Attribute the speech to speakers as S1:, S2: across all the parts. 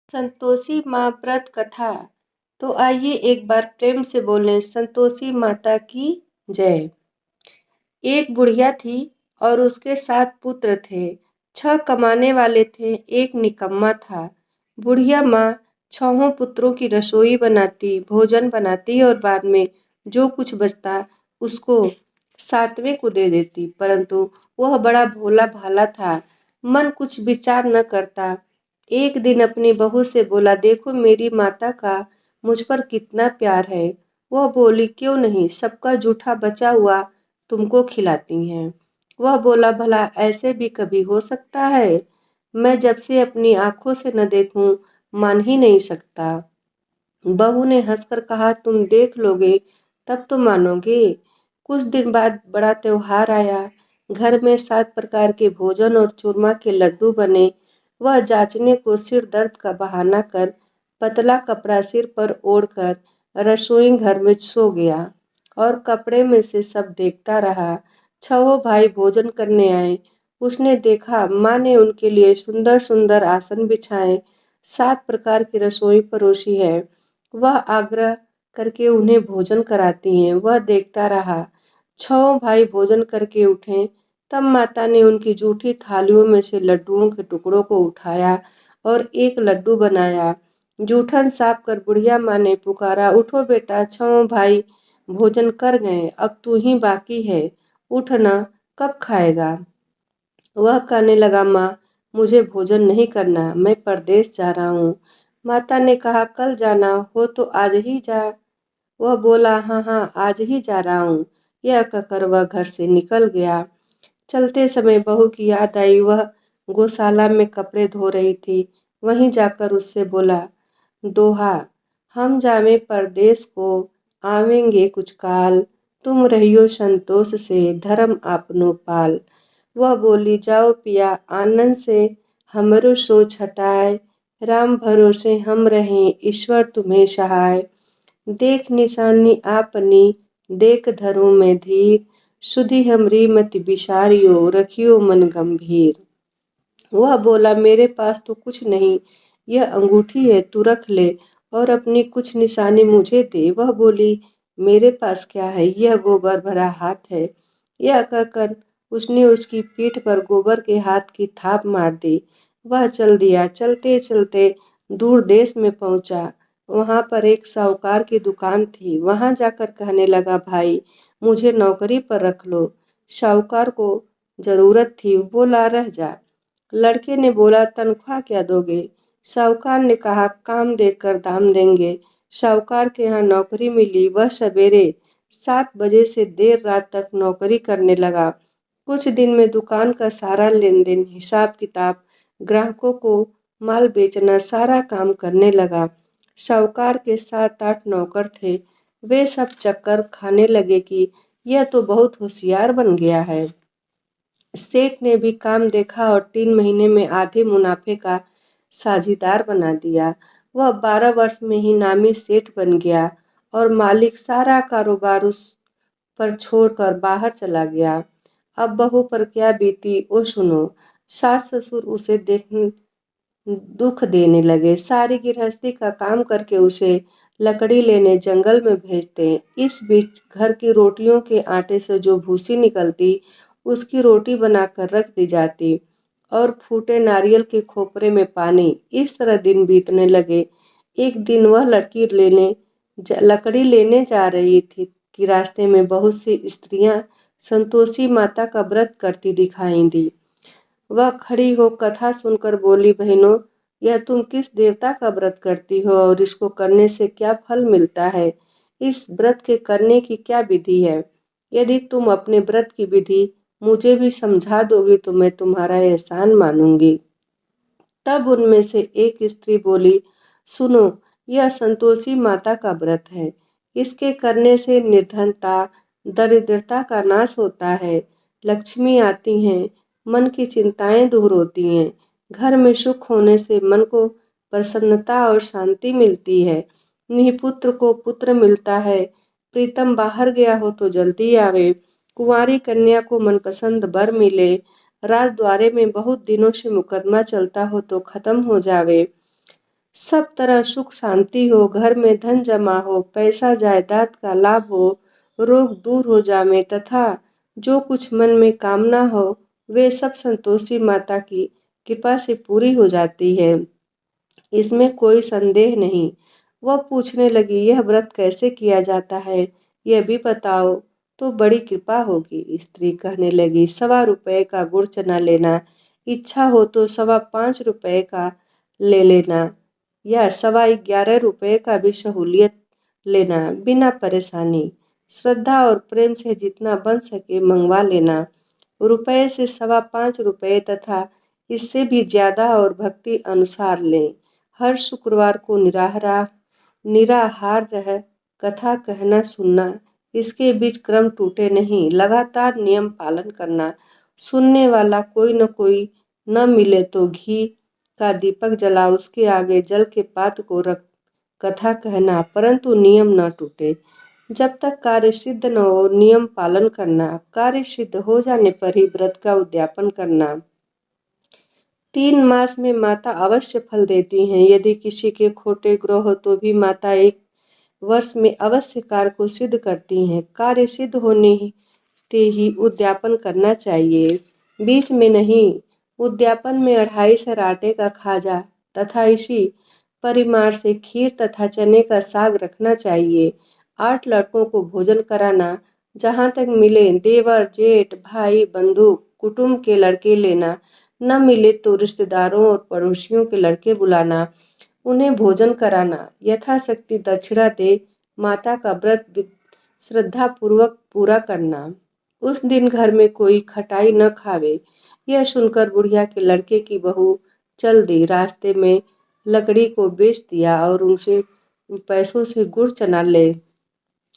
S1: संतोषी माँ व्रत कथा। तो आइए एक बार प्रेम से बोलें संतोषी माता की जय। एक बुढ़िया थी और उसके 7 पुत्र थे। 6 कमाने वाले थे, एक निकम्मा था। बुढ़िया माँ 6 पुत्रों की रसोई बनाती, भोजन बनाती और बाद में जो कुछ बचता उसको 7वें को दे देती। परंतु वह बड़ा भोला भाला था, मन कुछ विचार न करता। एक दिन अपनी बहू से बोला, देखो मेरी माता का मुझ पर कितना प्यार है। वह बोली, क्यों नहीं, सबका जूठा बचा हुआ तुमको खिलाती हैं। वह बोला, भला ऐसे भी कभी हो सकता है? मैं जब से अपनी आंखों से न देखूं मान ही नहीं सकता। बहू ने हंसकर कहा, तुम देख लोगे तब तो मानोगे। कुछ दिन बाद बड़ा त्योहार आया। घर में 7 प्रकार के भोजन और चूरमा के लड्डू बने। वह जांचने को सिर दर्द का बहाना कर पतला कपड़ा सिर पर ओढ़कर रसोई घर में सो गया और कपड़े में से सब देखता रहा। 6 भाई भोजन करने आए। उसने देखा माँ ने उनके लिए सुंदर सुंदर आसन बिछाए, 7 प्रकार की रसोई परोसी है। वह आग्रह करके उन्हें भोजन कराती हैं। वह देखता रहा। 6 भाई भोजन करके उठे, तब माता ने उनकी जूठी थालियों में से लड्डुओं के टुकड़ों को उठाया और एक लड्डू बनाया। जूठन साफ कर बुढ़िया माँ ने पुकारा, उठो बेटा, 6 भाई भोजन कर गए, अब तू ही बाकी है, उठना, कब खाएगा? वह कहने लगा, माँ मुझे भोजन नहीं करना, मैं परदेश जा रहा हूँ। माता ने कहा, कल जाना हो तो आज ही जा। वह बोला, हाँ हाँ आज ही जा रहा हूँ। यह कहकर वह घर से निकल गया। चलते समय बहू की याद आई। वह गौशाला में कपड़े धो रही थी। वहीं जाकर उससे बोला, दोहा, हम जावे परदेस को, आवेंगे कुछ काल, तुम रहियो संतोष से, धर्म आपनो पाल। वह बोली, जाओ पिया आनंद से, हमरो सोच हटाए, राम भरोसे हम रहें, ईश्वर तुम्हें सहाय। देख निशानी आपनी, देख धरो में धीर, सुधि हमरी मति बिसारियो, रखियो मन गंभीर। वह बोला, मेरे पास तो कुछ नहीं, यह अंगूठी है, तू रख ले और अपनी कुछ निशानी मुझे दे। वह बोली, मेरे पास क्या है, यह गोबर भरा हाथ है। यह कहकर उसने उसकी पीठ पर गोबर के हाथ की थाप मार दी। वह चल दिया। चलते चलते दूर देश में पहुंचा। वहां पर एक साहूकार की दुकान थी। वहां जाकर कहने लगा, भाई मुझे नौकरी पर रख लो। साहूकार को जरूरत थी, बोला, रह जा। लड़के ने बोला, तनख्वाह क्या दोगे? साहूकार ने कहा, काम देखकर दाम देंगे। साहूकार के यहाँ नौकरी मिली। वह सवेरे 7 बजे से देर रात तक नौकरी करने लगा। कुछ दिन में दुकान का सारा लेन देन, हिसाब किताब, ग्राहकों को माल बेचना, सारा काम करने लगा। साहूकार के 7-8 नौकर थे। वे सब चक्कर खाने लगे कि यह तो बहुत होशियार बन गया है। सेठ ने भी काम देखा और 3 महीने में आधे मुनाफे का साझीदार बना दिया। वह 12 वर्ष में ही नामी सेठ बन गया और मालिक सारा कारोबार उस पर छोड़कर बाहर चला गया। अब बहू पर क्या बीती वो सुनो। सास ससुर उसे देख दुख देने लगे। सारी गृहस्थी का काम करके उसे लकड़ी लेने जंगल में भेजते। इस बीच घर की रोटियों के आटे से जो भूसी निकलती उसकी रोटी बनाकर रख दी जाती और फूटे नारियल के खोपरे में पानी। इस तरह दिन बीतने लगे। एक दिन वह लकड़ी लेने जा रही थी कि रास्ते में बहुत सी स्त्रियां संतोषी माता का व्रत करती दिखाई दी। वह खड़ी हो कथा सुनकर बोली, बहनों यह तुम किस देवता का व्रत करती हो और इसको करने से क्या फल मिलता है? इस व्रत के करने की क्या विधि है? यदि तुम अपने व्रत की विधि मुझे भी समझा दोगी तो मैं तुम्हारा एहसान मानूंगी। तब उनमें से एक स्त्री बोली, सुनो, यह संतोषी माता का व्रत है। इसके करने से निर्धनता, दरिद्रता का नाश होता है, लक्ष्मी आती हैं, मन की चिंताएं दूर होती हैं, घर में सुख होने से मन को प्रसन्नता और शांति मिलती है, निपुत्र को पुत्र मिलता है, प्रीतम बाहर गया हो तो जल्दी आवे, कुंवारी कन्या को मनपसंद वर मिले, राजद्वारे में बहुत दिनों से मुकदमा चलता हो तो खत्म हो जावे, सब तरह सुख शांति हो, घर में धन जमा हो, पैसा जायदाद का लाभ हो, रोग दूर हो जावे तथा जो कुछ मन में कामना हो वे सब संतोषी माता की कृपा से पूरी हो जाती है। इसमें कोई संदेह नहीं। वह पूछने लगी, यह व्रत कैसे किया जाता है, यह भी बताओ तो बड़ी कृपा होगी। स्त्री कहने लगी, 1.25 का गुड़ चना लेना, इच्छा हो तो 5.25 का ले लेना या 11.25 का भी सहूलियत लेना, बिना परेशानी। श्रद्धा और प्रेम से जितना बन सके मंगवा लेना। रुपए से 5.25 तथा इससे भी ज्यादा और भक्ति अनुसार लें। हर शुक्रवार को निराहार रह कथा कहना सुनना, इसके बीच क्रम टूटे नहीं, लगातार नियम पालन करना। सुनने वाला कोई न कोई न मिले तो घी का दीपक जला उसके आगे जल के पात्र को रख कथा कहना, परंतु नियम न टूटे। जब तक कार्य सिद्ध न हो नियम पालन करना, कार्य सिद्ध हो जाने पर ही व्रत का उद्यापन करना। 3 मास में माता अवश्य फल देती हैं। यदि किसी के खोटे ग्रह हो तो भी माता 1 वर्ष में अवश्य कार्य को सिद्ध करती हैं। कार्य सिद्ध होने ही उद्यापन करना चाहिए, बीच में नहीं। उद्यापन में 2.5 सेर आटे का खाजा तथा इसी परिमाण से खीर तथा चने का साग रखना चाहिए। 8 लड़कों को भोजन कराना, जहाँ तक मिले देवर जेठ भाई बंधु कुटुंब के लड़के लेना, न मिले तो रिश्तेदारों और पड़ोसियों के लड़के बुलाना, उन्हें भोजन कराना, यथाशक्ति दक्षिणा दे माता का व्रत श्रद्धा पूर्वक पूरा करना। उस दिन घर में कोई खटाई न खावे। यह सुनकर बुढ़िया के लड़के की बहू चल दी, रास्ते में लकड़ी को बेच दिया और उनसे पैसों से गुड़ चना ले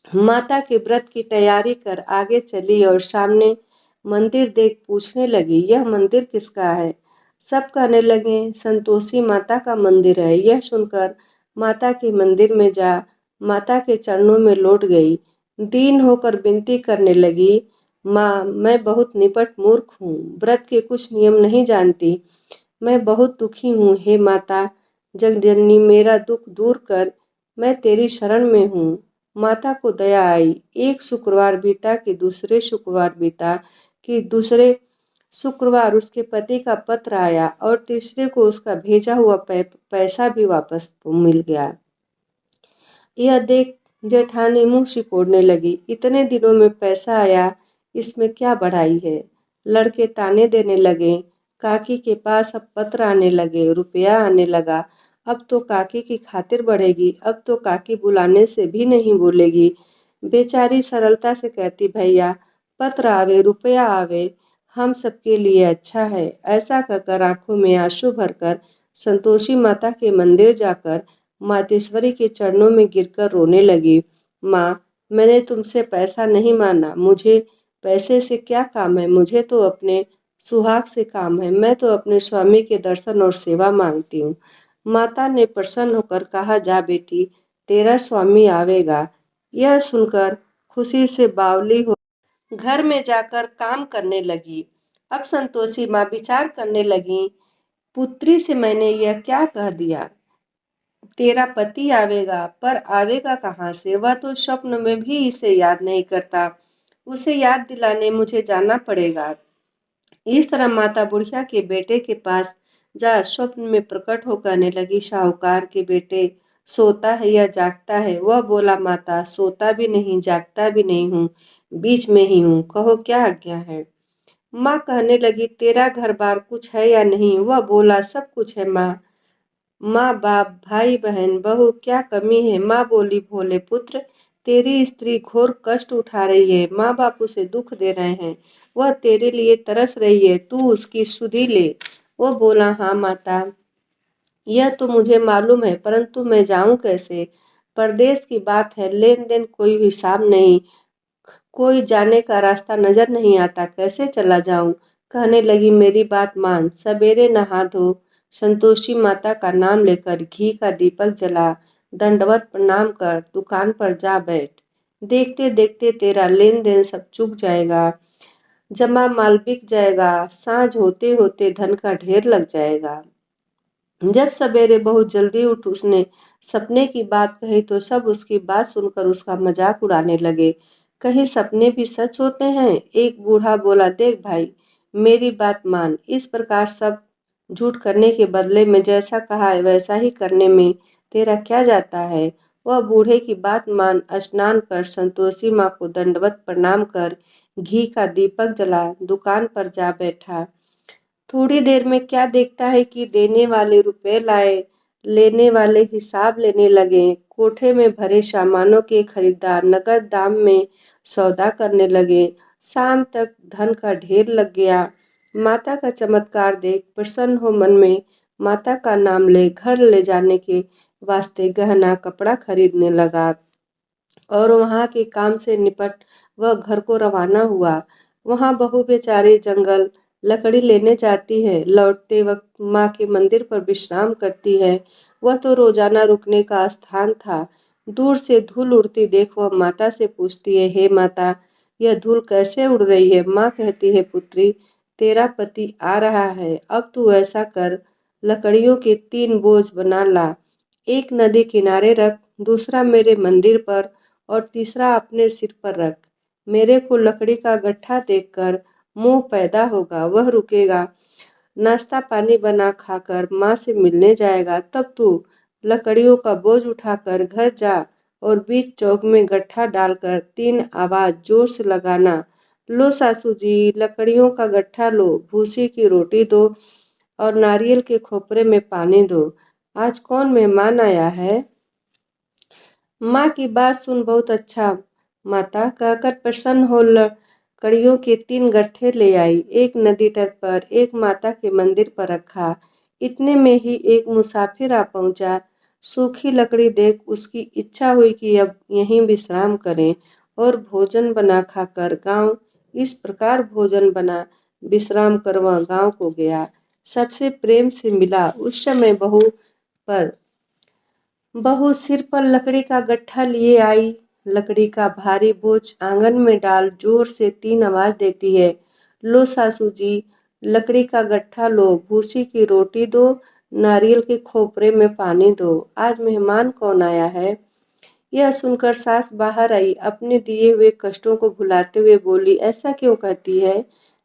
S1: माता के व्रत की तैयारी कर आगे चली और सामने मंदिर देख पूछने लगी, यह मंदिर किसका है। सब कहने लगे, संतोषी माता का मंदिर है। यह सुनकर माता के मंदिर में जा माता के चरणों में लौट गई। दीन होकर विनती करने लगी, माँ मैं बहुत निपट मूर्ख हूँ, व्रत के कुछ नियम नहीं जानती, मैं बहुत दुखी हूँ। हे माता जगजननी मेरा दुख दूर कर, मैं तेरी शरण में हूँ। माता को दया आई। एक शुक्रवार बीता कि दूसरे शुक्रवार बीता कि दूसरे शुक्रवार उसके पति का पत्र आया और तीसरे को उसका भेजा हुआ पैसा भी वापस मिल गया। यह देख जेठानी मुंह सिकोड़ने लगी, इतने दिनों में पैसा आया, इसमें क्या बढ़ाई है। लड़के ताने देने लगे, काकी के पास अब पत्र आने लगे, रुपया आने लगा, अब तो काकी की खातिर बढ़ेगी, अब तो काकी बुलाने से भी नहीं बोलेगी। बेचारी सरलता से कहती, भैया पत्र आवे रुपया आवे हम सबके लिए अच्छा है। ऐसा कहकर आंखों में आंसू भरकर संतोषी माता के मंदिर जाकर मातेश्वरी के चरणों में गिरकर रोने लगी। माँ मैंने तुमसे पैसा नहीं मांगा, मुझे पैसे से क्या काम है, मुझे तो अपने सुहाग से काम है, मैं तो अपने स्वामी के दर्शन और सेवा मांगती हूँ। माता ने प्रसन्न होकर कहा, जा बेटी तेरा स्वामी आवेगा। यह सुनकर खुशी से बावली हो घर में जाकर काम करने लगी। अब संतोषी माँ विचार करने लगी, पुत्री से मैंने यह क्या कह दिया, तेरा पति आवेगा, पर आवेगा कहाँ से, वह तो स्वप्न में भी इसे याद नहीं करता, उसे याद दिलाने मुझे जाना पड़ेगा। इस तरह माता बुढ़िया के बेटे के पास जा स्वप्न में प्रकट हो कहने लगी, साहूकार के बेटे सोता है या जागता है। वह बोला, माता सोता भी नहीं जागता भी नहीं हूँ, बीच में ही हूँ, कहो क्या आज्ञा है। माँ कहने लगी, तेरा घर बार कुछ है या नहीं। वह बोला, सब कुछ है माँ, माँ बाप भाई बहन बहू क्या कमी है। माँ बोली, भोले पुत्र तेरी स्त्री घोर कष्ट उठा रही है, माँ बाप उसे दुख दे रहे हैं, वह तेरे लिए तरस रही है, तू उसकी सुधि ले। वो बोला, हाँ माता यह तो मुझे मालूम है, परंतु मैं जाऊं कैसे, परदेश की बात है, लेन देन कोई हिसाब नहीं, कोई जाने का रास्ता नजर नहीं आता, कैसे चला जाऊं। कहने लगी, मेरी बात मान, सवेरे नहा धो संतोषी माता का नाम लेकर घी का दीपक जला, दंडवत प्रणाम कर दुकान पर जा बैठ, देखते देखते तेरा लेन देन सब चूक जाएगा, जमा माल बिक जाएगा, सांझ होते होते धन का ढेर लग जाएगा। जब सवेरे बहुत जल्दी उठ उसने सपने की बात कही तो सब उसकी बात सुनकर उसका मजाक उड़ाने लगे। कहीं सपने भी सच होते हैं? एक बूढ़ा बोला, देख भाई, मेरी बात मान। इस प्रकार सब झूठ करने के बदले में जैसा कहा है वैसा ही करने में तेरा क्या जाता है? वह बूढ़े की बात मान स्नान कर संतोषी माँ को दंडवत प्रणाम कर घी का दीपक जला दुकान पर जा बैठा। थोड़ी देर में क्या देखता है कि देने वाले रुपए लाए, लेने वाले हिसाब लेने लगे। कोठे में भरे सामानों के खरीदार नकद दाम में सौदा करने लगे। शाम तक धन का ढेर लग गया। माता का चमत्कार देख प्रसन्न हो मन में माता का नाम ले घर ले जाने के वास्ते गहना कपड़ा खरीदने लगा और वहाँ के काम से निपट वह घर को रवाना हुआ। वहाँ बहू बेचारी जंगल लकड़ी लेने जाती है, लौटते वक्त माँ के मंदिर पर विश्राम करती है। वह तो रोजाना रुकने का स्थान था। दूर से धूल उड़ती देख वह माता से पूछती है, हे माता, यह धूल कैसे उड़ रही है? माँ कहती है, पुत्री, तेरा पति आ रहा है, अब तू ऐसा कर, लकड़ियों के 3 बोझ बना ला। एक नदी किनारे रख, दूसरा मेरे मंदिर पर और तीसरा अपने सिर पर रख। मेरे को लकड़ी का गट्ठा देखकर मोह पैदा होगा, वह रुकेगा, नाश्ता पानी बना खाकर माँ से मिलने जाएगा। तब तू लकड़ियों का बोझ उठाकर घर जा और बीच चौक में गट्ठा डालकर 3 आवाज जोर से लगाना, लो सासू जी, लकड़ियों का गट्ठा लो, भूसी की रोटी दो और नारियल के खोपरे में पानी दो। आज कौन मेहमान आया है? माँ की बात सुन बहुत अच्छा माता कहकर प्रसन्न हो लकड़ियों के 3 गट्ठे ले आई। एक नदी तट पर, एक माता के मंदिर पर रखा। इतने में ही एक मुसाफिर आ पहुंचा। सूखी लकड़ी देख उसकी इच्छा हुई कि अब यहीं विश्राम करें और भोजन बना खाकर गांव। इस प्रकार भोजन बना विश्राम कर वह गांव को गया। सबसे प्रेम से मिला। उस समय पर बहू सिर पर लकड़ी का गट्ठा लिए आई। लकड़ी का भारी बोझ आंगन में डाल जोर से 3 आवाज देती है, लो सासू जी, लकड़ी का गट्ठा लो, भूसी की रोटी दो, नारियल के खोपरे में पानी दो। आज मेहमान कौन आया है? यह सुनकर सास बाहर आई, अपने दिए हुए कष्टों को भुलाते हुए बोली, ऐसा क्यों कहती है?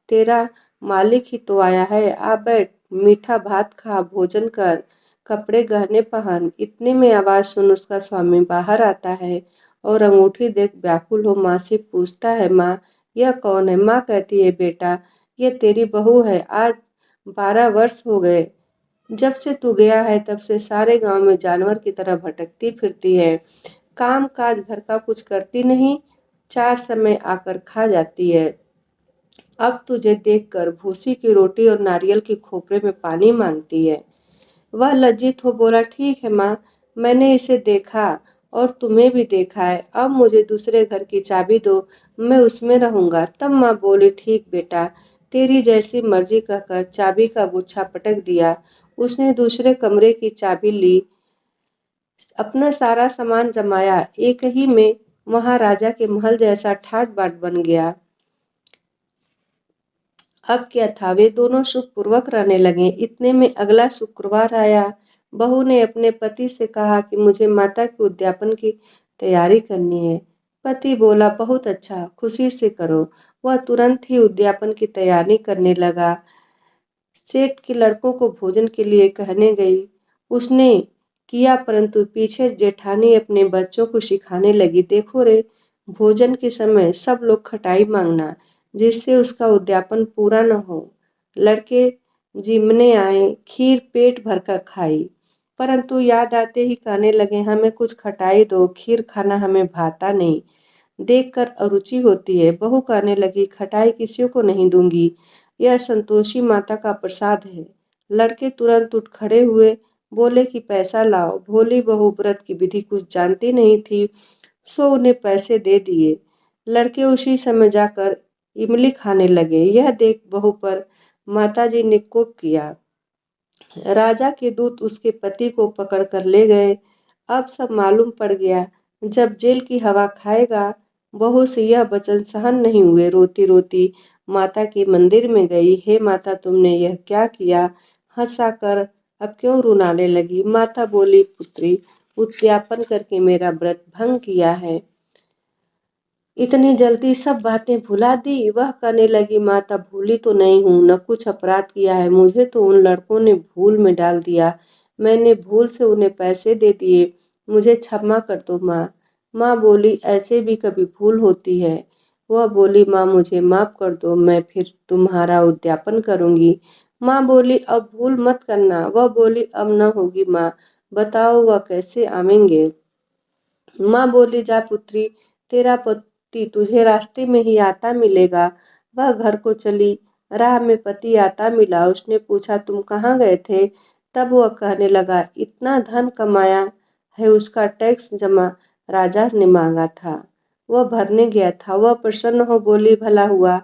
S1: तेरा मालिक ही तो आया है, आ बैठ, मीठा भात खा, भोजन कर, कपड़े गहने पहन। इतने में आवाज सुन उसका स्वामी बाहर आता है और अंगूठी देख व्याकुल हो माँ से पूछता है, माँ, यह कौन है? माँ कहती है, बेटा, यह तेरी बहू है। आज 12 वर्ष हो गए जब से तू गया है, तब से सारे गांव में जानवर की तरह भटकती फिरती है। काम काज घर का कुछ करती नहीं, 4 समय आकर खा जाती है। अब तुझे देखकर भूसी की रोटी और नारियल के खोपरे में पानी मांगती है। वह लज्जित हो बोला, ठीक है माँ, मैंने इसे देखा और तुम्हें भी देखा है। अब मुझे दूसरे घर की चाबी दो, मैं उसमें रहूंगा। तब माँ बोली, ठीक बेटा, तेरी जैसी मर्जी कहकर चाबी का गुच्छा पटक दिया। उसने दूसरे कमरे की चाबी ली, अपना सारा सामान जमाया, एक ही में वहां राजा के महल जैसा ठाट बाट बन गया। अब क्या था, वे दोनों सुखपूर्वक रहने लगे। इतने में अगला शुक्रवार आया। बहू ने अपने पति से कहा कि मुझे माता के उद्यापन की तैयारी करनी है। पति बोला, बहुत अच्छा, खुशी से करो। वह तुरंत ही उद्यापन की तैयारी करने लगा। सेठ के लड़कों को भोजन के लिए कहने गई। उसने किया, परंतु पीछे जेठानी अपने बच्चों को सिखाने लगी, देखो रे, भोजन के समय सब लोग खटाई मांगना, जिससे उसका उद्यापन पूरा न हो। लड़के जिमने आए, खीर पेट भरकर खाई, परंतु याद आते ही कहने लगे, हमें कुछ खटाई दो, खीर खाना हमें भाता नहीं, देखकर अरुचि होती है। बहू कहने लगी, खटाई किसी को नहीं दूंगी, यह संतोषी माता का प्रसाद है। लड़के तुरंत उठ खड़े हुए, बोले कि पैसा लाओ। भोली बहू व्रत की विधि कुछ जानती नहीं थी, सो उन्हें पैसे दे दिए। लड़के उसी समय जाकर इमली खाने लगे। यह देख बहू पर माताजी ने कोप किया। राजा के दूत उसके पति को पकड़कर ले गए। अब सब मालूम पड़ गया। जब जेल की हवा खाएगा। बहू से यह वचन सहन नहीं हुए, रोती रोती माता के मंदिर में गई। हे माता, तुमने यह क्या किया? हंसाकर अब क्यों रुलाने लगी? माता बोली, पुत्री, उद्यापन करके मेरा व्रत भंग किया है। इतनी जल्दी सब बातें भुला दी। वह कहने लगी, माता भूली तो नहीं हूँ, न कुछ अपराध किया है, मुझे तो उन लड़कों ने भूल में डाल दिया, मैंने भूल से उन्हें पैसे दे दिए, मुझे क्षमा कर दो माँ। माँ बोली, ऐसे भी कभी भूल होती है। वह बोली, माँ मुझे माफ कर दो, मैं फिर तुम्हारा उद्यापन करूंगी। माँ बोली, अब भूल मत करना। वह बोली, अब न होगी माँ, बताओ वह कैसे आवेंगे? माँ बोली, जा पुत्री, तेरा पति तुझे रास्ते में ही आता मिलेगा। वह घर को चली। राह में पति आता मिला। उसने पूछा, तुम कहाँ गए थे? तब वह कहने लगा, इतना धन कमाया है, उसका टैक्स जमा राजा ने मांगा था, वह भरने गया था। वह प्रसन्न हो बोली, भला हुआ,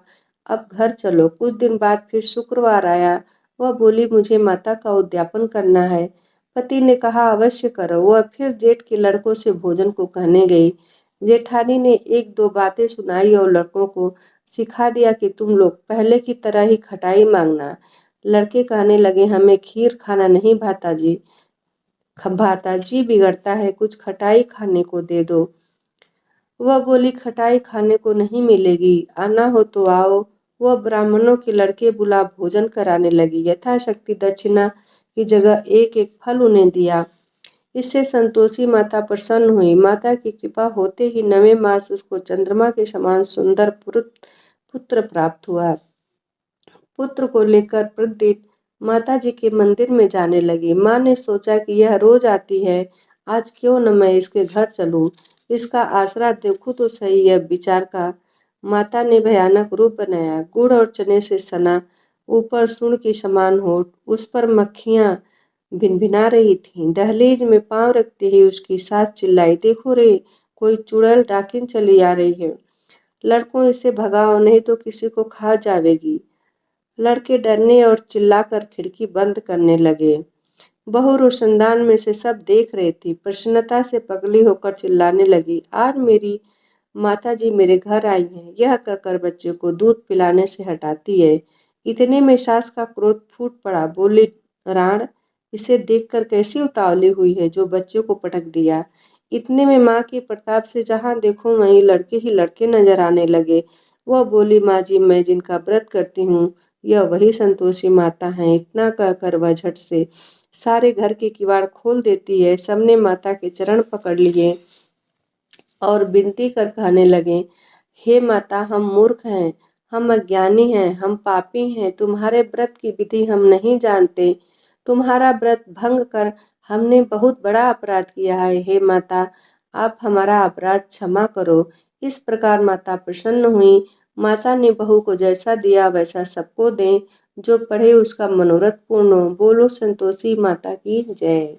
S1: अब घर चलो। कुछ दिन बाद फिर शुक्रवार आया। वह बोली, मुझे माता का उद्यापन करना है। पति ने कहा, अवश्य करो। वह फिर जेठ के लड़कों से भोजन को कहने गई। जेठानी ने एक दो बातें सुनाई और लड़कों को सिखा दिया कि तुम लोग पहले की तरह ही खटाई मांगना। लड़के कहने लगे, हमें खीर खाना नहीं भाता जी, भाता जी बिगड़ता है, कुछ खटाई खाने को दे दो। वह बोली, खटाई खाने को नहीं मिलेगी, आना हो तो आओ। वह ब्राह्मणों के लड़के बुला भोजन कराने लगी। यथाशक्ति दक्षिणा की जगह एक एक फल उन्हें दिया। इससे संतोषी माता प्रसन्न हुई। माता की कृपा होते ही 9वें मास उसको चंद्रमा के समान सुंदर पुत्र प्राप्त हुआ। पुत्र को लेकर प्रतिदिन माता जी के मंदिर में जाने लगी। माँ ने सोचा कि यह रोज आती है, आज क्यों न मैं इसके घर चलूं, इसका आसरा देखूं तो सही। यह विचार का माता ने भयानक रूप बनाया। गुड़ और चने से सना, ऊपर सुन के समान होठ, उस पर मक्खियां भिनभिना रही थीं। दहलीज में पांव रखते ही उसकी सास चिल्लाई, देखो रे, कोई चुड़ैल डाकिन चली आ रही है, लड़कों इसे भगाओ नहीं तो किसी को खा जावेगी। लड़के डरने और चिल्लाकर खिड़की बंद करने लगे। बहू रोशनदान में से सब देख रही थी। प्रसन्नता से पगली होकर चिल्लाने लगी, आज मेरी माता जी मेरे घर आई हैं। यह कहकर बच्चे को दूध पिलाने से हटाती है। इतने में सास का क्रोध फूट पड़ा। बोली, राण, इसे देखकर कैसी उतावली हुई है जो बच्चे को पटक दिया। इतने में माँ के प्रताप से जहाँ देखो वहीं लड़के ही लड़के नजर आने लगे। वह बोली, माँ जी, मैं जिनका व्रत करती हूँ यह वही संतोषी माता हैं। इतना कहकर वह झट से सारे घर के किवाड़ खोल देती है। सबने माता के चरण पकड़ लिए और विनती कर कहने लगे, हे माता, हम मूर्ख हैं, हम अज्ञानी हैं, हम पापी हैं, तुम्हारे व्रत की विधि हम नहीं जानते, तुम्हारा व्रत भंग कर हमने बहुत बड़ा अपराध किया है। हे माता, आप हमारा अपराध क्षमा करो। इस प्रकार माता प्रसन्न हुई। माता ने बहू को जैसा दिया वैसा सबको दें, जो पढ़े उसका मनोरथ पूर्ण हो। बोलो संतोषी माता की जय।